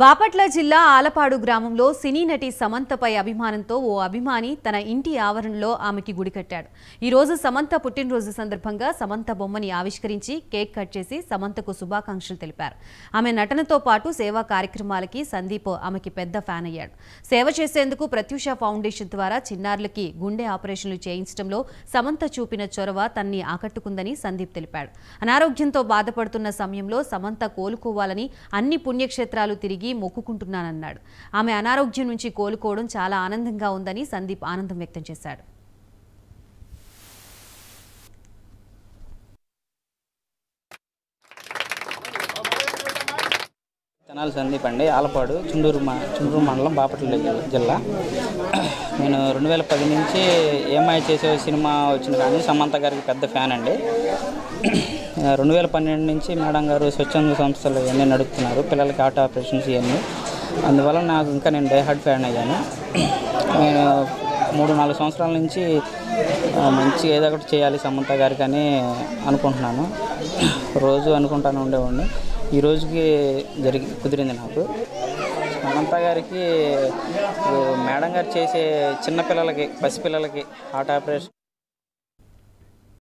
బాపట్ల జిల్లా ఆలపాడు గ్రామంలో సినీ నటి సమంతపై అభిమానంతో ఓ అభిమాని తన ఇంటి ఆవరణలో ఆమెకి గుడి కట్టాడు. ఈ రోజు సమంత పుట్టినరోజు సందర్భంగా సమంత బొమ్మని ఆవిష్కరించి కేక్ కట్ చేసి సమంతకు శుభాకాంక్షలు తెలిపారు. ఆమె నటనతో పాటు సేవా కార్యక్రమాలకి సందీప్ ఆమెకి పెద్ద ఫ్యాన్ అయ్యాడు. సేవ చేసేందుకు ప్రత్యూష ఫౌండేషన్ ద్వారా చిన్నారులకి గుండె ఆపరేషన్లు చేయించడంలో సమంత చూపిన చొరవ తనని ఆకట్టుకుందని సందీప్ తెలిపాడు. అనారోగ్యంతో బాధపడుతున్న సమయంలో సమంత కోలుకోవాలని అన్ని పుణ్యక్షేత్రాలు తిరిగి మొక్కుకుంటున్నానన్నాడు. ఆమె అనారోగ్యం నుంచి కోలుకోవడం చాలా ఆనందంగా ఉందని సందీప్ ఆనందం వ్యక్తం చేశాడు. తెనాలి సందీప్ అండి, ఆలపాడు, చుండూరు మండలం, బాపట్ల జిల్లా. నేను 2010 నుంచి ఏమై చేసే సినిమా వచ్చింది కానీ సమంత గారికి పెద్ద ఫ్యాన్ అండి. 2012 నుంచి మేడం గారు స్వచ్ఛంద సంస్థలు ఇవన్నీ నడుపుతున్నారు, పిల్లలకి హార్ట్ ఆపరేషన్స్ ఇవన్నీ. అందువల్ల నాకు ఇంకా నేను డైహార్డ్ ఫ్యాన్ అయ్యాను. నేను 3-4 సంవత్సరాల నుంచి మంచి ఏదో ఒకటి చేయాలి సమంత గారికి అని అనుకుంటున్నాను. రోజు అనుకుంటాను ఉండేవాడిని. ఈ రోజుకి కుదిరింది నాకు. సమంత గారికి మేడం గారు చేసే చిన్నపిల్లలకి, పసిపిల్లలకి హార్ట్ ఆపరేషన్